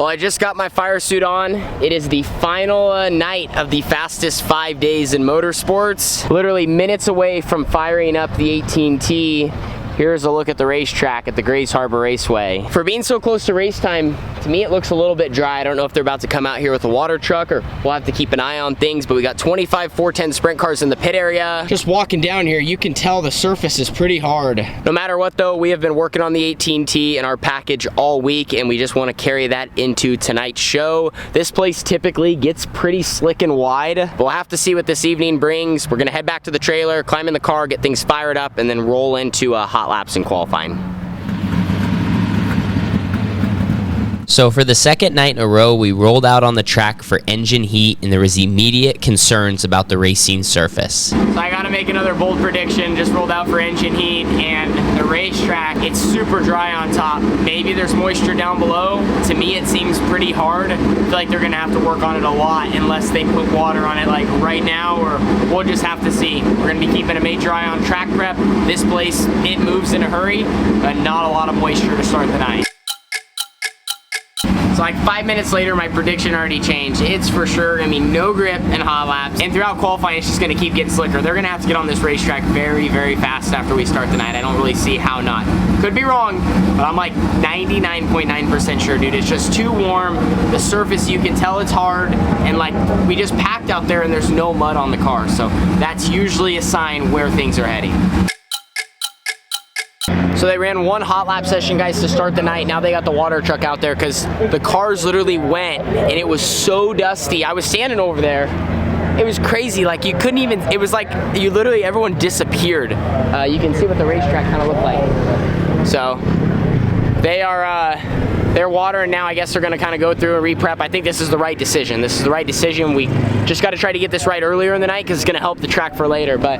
Well, I just got my fire suit on. It is the final night of the fastest 5 days in motorsports. Literally minutes away from firing up the 18T. Here's a look at the racetrack at the Grays Harbor Raceway. For being so close to race time, to me it looks a little bit dry. I don't know if they're about to come out here with a water truck or we'll have to keep an eye on things, but we got 25 410 sprint cars in the pit area. Just walking down here, you can tell the surface is pretty hard. No matter what though, we have been working on the 18T in our package all week and we just want to carry that into tonight's show. This place typically gets pretty slick and wide, but we'll have to see what this evening brings. We're gonna head back to the trailer, climb in the car, get things fired up, and then roll into a hot laps in qualifying. So for the second night in a row, we rolled out on the track for engine heat, and there was immediate concerns about the racing surface. So I gotta make another bold prediction. Just rolled out for engine heat, and the racetrack, it's super dry on top. Maybe there's moisture down below. To me, it seems pretty hard. I feel like they're gonna have to work on it a lot unless they put water on it like right now, or we'll just have to see. We're gonna be keeping it made dry on track prep. This place, it moves in a hurry, but not a lot of moisture to start the night. So like 5 minutes later, my prediction already changed. It's for sure gonna be no grip and hot laps. And throughout qualifying, it's just gonna keep getting slicker. They're gonna have to get on this racetrack very, very fast after we start the night. I don't really see how not. Could be wrong, but I'm like 99.9% sure, dude. It's just too warm. The surface, you can tell it's hard. And like, we just packed out there and there's no mud on the car. So that's usually a sign where things are heading. So they ran one hot lap session, guys, to start the night. Now they got the water truck out there because the cars literally went and it was so dusty. I was standing over there. It was crazy. Like you couldn't even, it was like you literally, everyone disappeared. You can see what the racetrack kind of looked like. So they are, they're watering now. I guess they're gonna kind of go through and re-prep. I think this is the right decision. This is the right decision. We just got to try to get this right earlier in the night because it's gonna help the track for later. But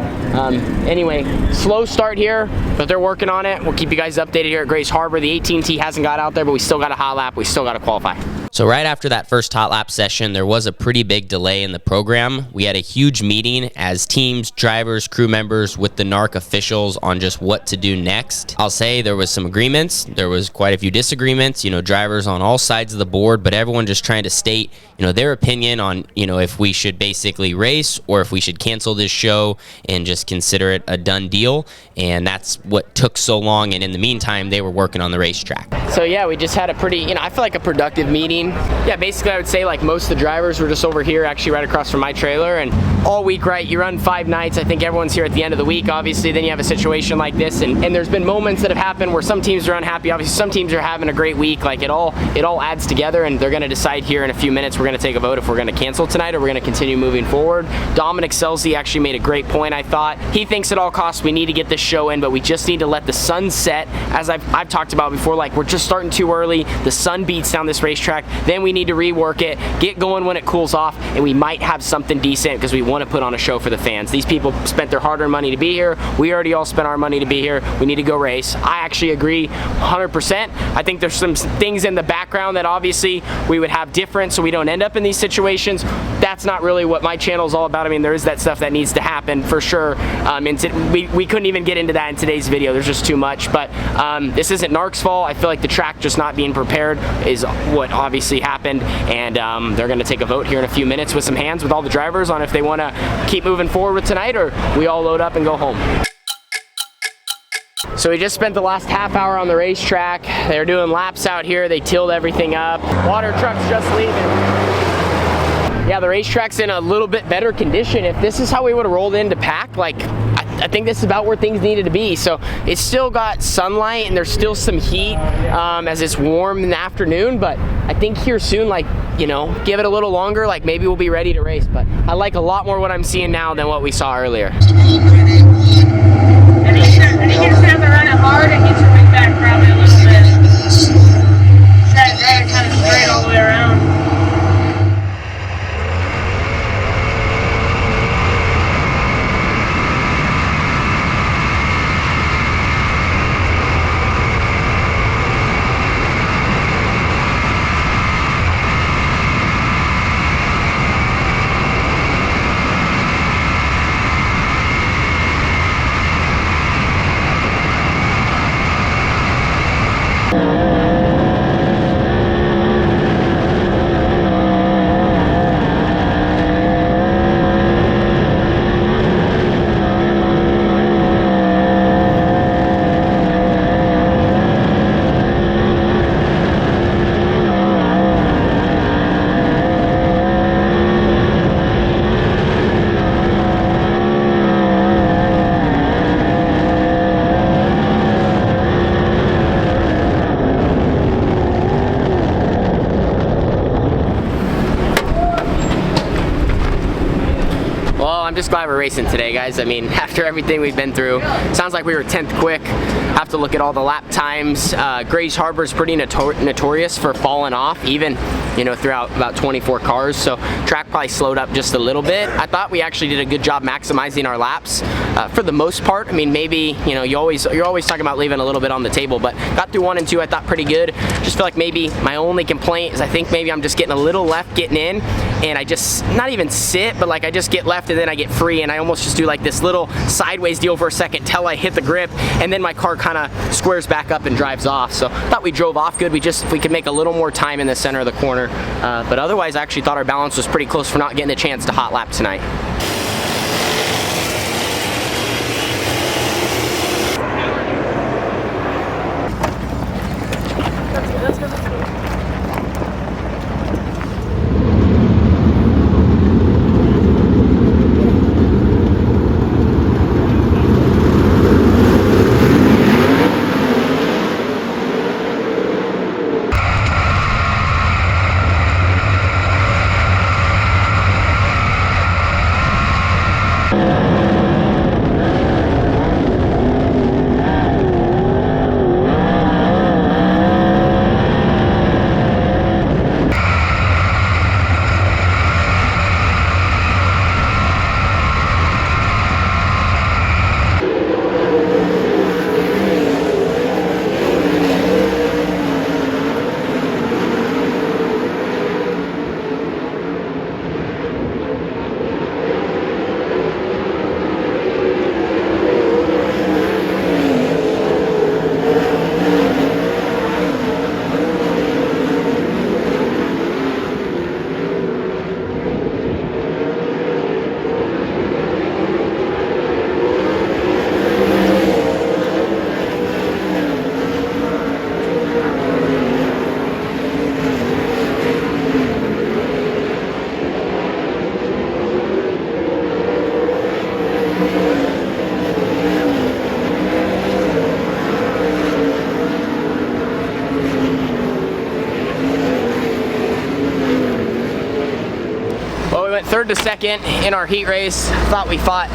anyway, slow start here, but they're working on it. We'll keep you guys updated here at Grays Harbor. The 18T hasn't got out there, but we still got a hot lap. We still got to qualify. So right after that first hot lap session, there was a pretty big delay in the program. We had a huge meeting as teams, drivers, crew members with the NARC officials on just what to do next. I'll say there was some agreements. There was quite a few disagreements, drivers on all sides of the board, but everyone just trying to state, their opinion on, if we should basically race or if we should cancel this show and just consider it a done deal. And that's what took so long. And in the meantime, they were working on the racetrack. So yeah, we just had a pretty, I feel like a productive meeting. Yeah, basically I would say like most of the drivers were just over here, actually right across from my trailer, and all week, right, you run 5 nights. I think everyone's here at the end of the week. Obviously, then you have a situation like this, and there's been moments that have happened where some teams are unhappy. Obviously, some teams are having a great week. Like it all adds together, and they're gonna decide here in a few minutes. We're gonna take a vote if we're gonna cancel tonight or we're gonna continue moving forward. Dominic Selzy actually made a great point, I thought. He thinks at all costs we need to get this show in, but we just need to let the sun set. As I've talked about before, like we're just starting too early. The sun beats down this racetrack. Then we need to rework it, get going when it cools off, and we might have something decent because we want to put on a show for the fans. These people spent their hard-earned money to be here. We already all spent our money to be here. We need to go race. I actually agree 100%. I think there's some things in the background that obviously we would have different so we don't end up in these situations. That's not really what my channel is all about. I mean, there is that stuff that needs to happen for sure. We couldn't even get into that in today's video. There's just too much. But this isn't NARC's fault. I feel like the track just not being prepared is what obviously happened. And they're going to take a vote here in a few minutes with some hands with all the drivers on if they want to keep moving forward with tonight or we all load up and go home. So we just spent the last half hour on the racetrack. They're doing laps out here. They tilled everything up. Water truck's just leaving. Yeah, the racetrack's in a little bit better condition. If this is how we would have rolled in to pack, like I think this is about where things needed to be. So it's still got sunlight and there's still some heat as it's warm in the afternoon, but I think here soon, like, give it a little longer, like maybe we'll be ready to race. But I like a lot more what I'm seeing now than what we saw earlier. And you just have to run it hard and get your wing back probably a little bit. Set it kind of straight all the way around. we're racing today, guys. I mean, after everything we've been through, sounds like we were 10th quick. Have to look at all the lap times. Grays Harbor is pretty notorious for falling off, even, you know, throughout about 24 cars. So track probably slowed up just a little bit. I thought we actually did a good job maximizing our laps for the most part. I mean, maybe, you know, you're always talking about leaving a little bit on the table, but got through 1 and 2. I thought pretty good. Just feel like maybe my only complaint is I think maybe I'm just getting a little left getting in, and I just not even sit, but like I just get left and then I get free, and I almost just do like this little sideways deal for a second till I hit the grip, and then my car kind of squares back up and drives off. So thought we drove off good. If we could make a little more time in the center of the corner, but otherwise I actually thought our balance was pretty close for not getting a chance to hot lap tonight. Third to second in our heat race. Thought we fought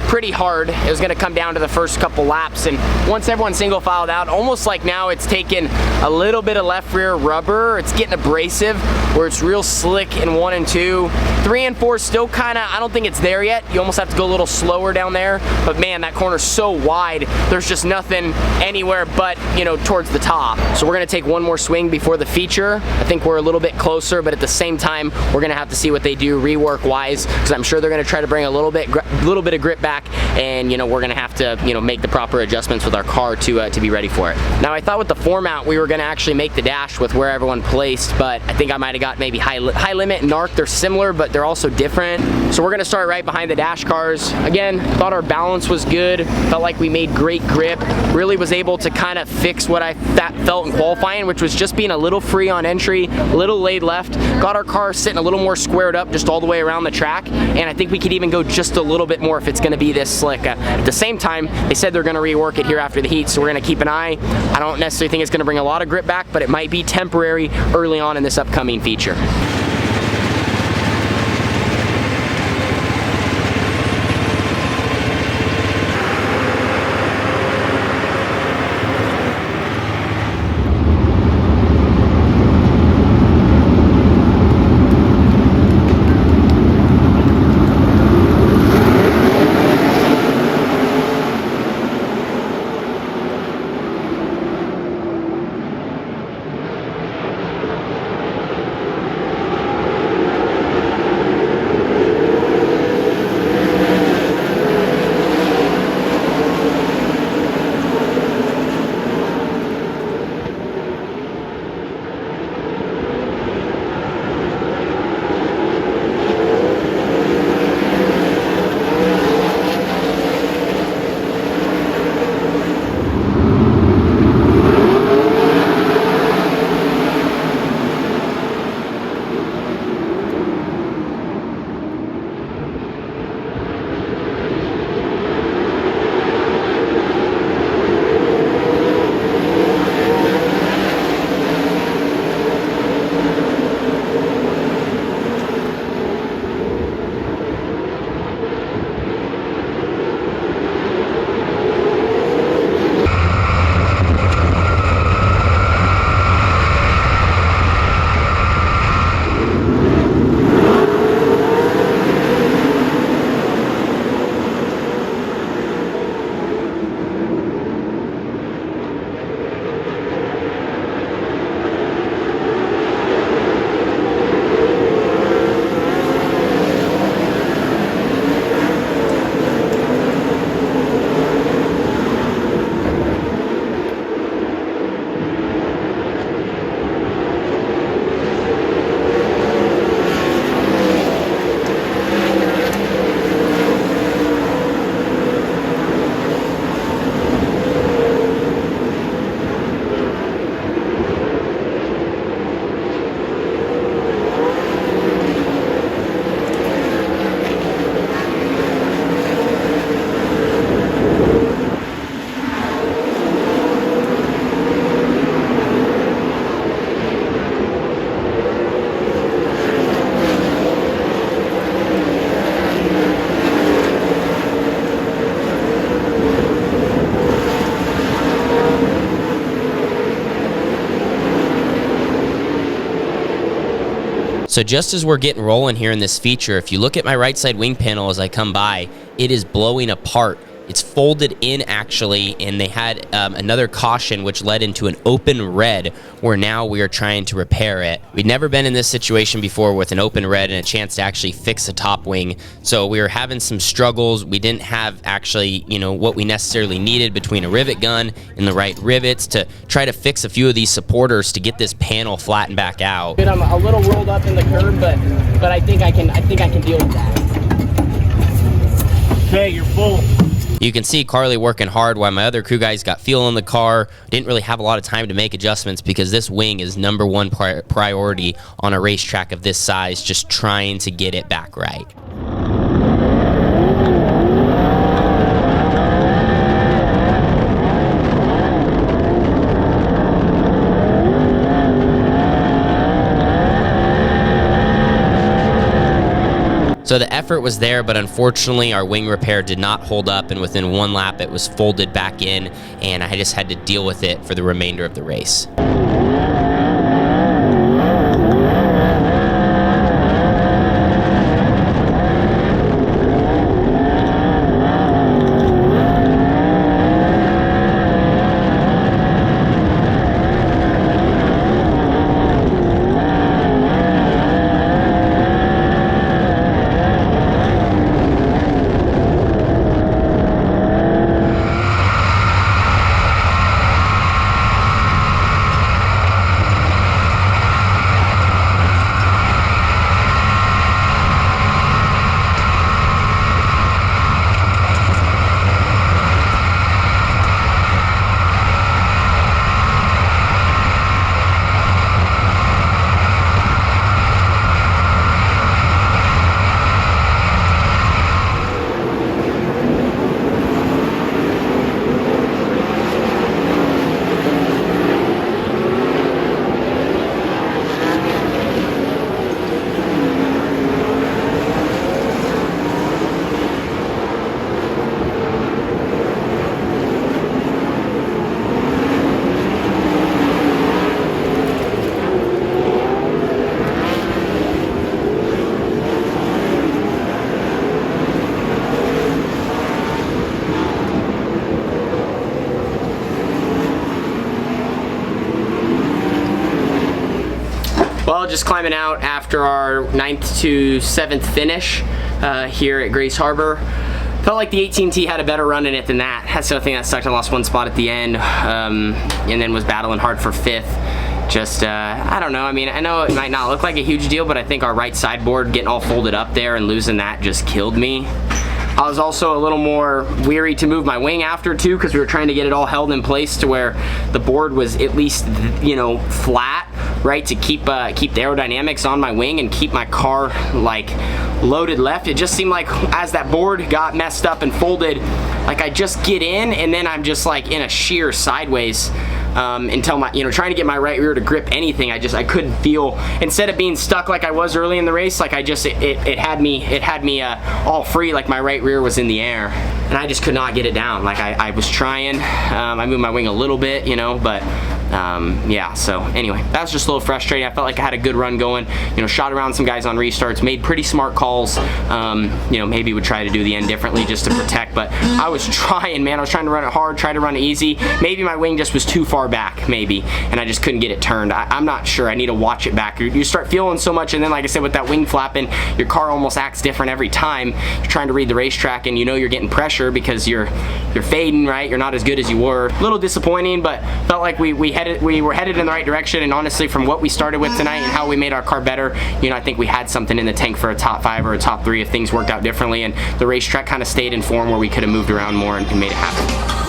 pretty hard. It was going to come down to the first couple laps, and once everyone single filed out, almost like now it's taken a little bit of left rear rubber. It's getting abrasive where it's real slick in 1 and 2. 3 and 4 still kind of, I don't think it's there yet. You almost have to go a little slower down there, but man, that corner's so wide, there's just nothing anywhere but, you know, towards the top. So we're going to take one more swing before the feature. I think we're a little bit closer, but at the same time, we're going to have to see what they do rework wise, because I'm sure they're going to try to bring a little bit of grip back, and you know, we're going to have to, you know, make the proper adjustments with our car to be ready for it. Now I thought with the format we were going to actually make the dash with where everyone placed, but I think I might have got maybe high limit and NARC. They're similar, but they're also different. So we're going to start right behind the dash cars. Again, thought our balance was good. Felt like we made great grip. Really was able to kind of fix what I felt in qualifying, which was just being a little free on entry, a little laid left. Got our car sitting a little more squared up just all the way around the track, and I think we could even go just a little bit more if it's going to be this slick. At the same time, they said they're going to rework it here after the heat, so we're going to keep an eye. I don't necessarily think it's going to bring a lot of grip back, but it might be temporary early on in this upcoming feature. So just as we're getting rolling here in this feature, if you look at my right side wing panel as I come by, it is blowing apart. It's folded in actually, and they had another caution which led into an open red where now we are trying to repair it. We'd never been in this situation before with an open red and a chance to actually fix a top wing. So we were having some struggles. We didn't have actually, what we necessarily needed between a rivet gun and the right rivets to try to fix a few of these supporters to get this panel flattened back out. I'm a little rolled up in the curb, but I think I can deal with that. Okay, you're full. You can see Carly working hard while my other crew guys got fuel in the car. Didn't really have a lot of time to make adjustments because this wing is #1 priority on a racetrack of this size, just trying to get it back right. So the effort was there, but unfortunately our wing repair did not hold up, and within one lap it was folded back in, and I just had to deal with it for the remainder of the race. Well, just climbing out after our 9th to 7th finish here at Grays Harbor. Felt like the 18T had a better run in it than that. That's the other thing that sucked. I lost one spot at the end, and then was battling hard for 5th. Just, I don't know. I mean, I know it might not look like a huge deal, but I think our right sideboard getting all folded up there and losing that just killed me. I was also a little more weary to move my wing after too, because we were trying to get it all held in place to where the board was at least, flat, right, to keep the aerodynamics on my wing and keep my car like loaded left. It just seemed like as that board got messed up and folded, like I just get in and then I'm just like in a sheer sideways until my, trying to get my right rear to grip anything. I couldn't feel, instead of being stuck like I was early in the race, like it had me all free, like my right rear was in the air, and I just could not get it down. Like I was trying, I moved my wing a little bit, but yeah, so anyway, that was just a little frustrating. I felt like I had a good run going, shot around some guys on restarts, made pretty smart calls, maybe would try to do the end differently just to protect, but I was trying, man. I was trying to run it hard, try to run it easy. Maybe my wing just was too far back, maybe, and I just couldn't get it turned. I'm not sure. I need to watch it back. You start feeling so much, and then like I said, with that wing flapping, your car almost acts different every time. You're trying to read the racetrack, and you're getting pressure because you're fading, right? You're not as good as you were. A little disappointing, but felt like we were headed in the right direction, and honestly, from what we started with tonight and how we made our car better, I think we had something in the tank for a top 5 or a top 3 if things worked out differently, and the racetrack kind of stayed in form where we could have moved around more and made it happen.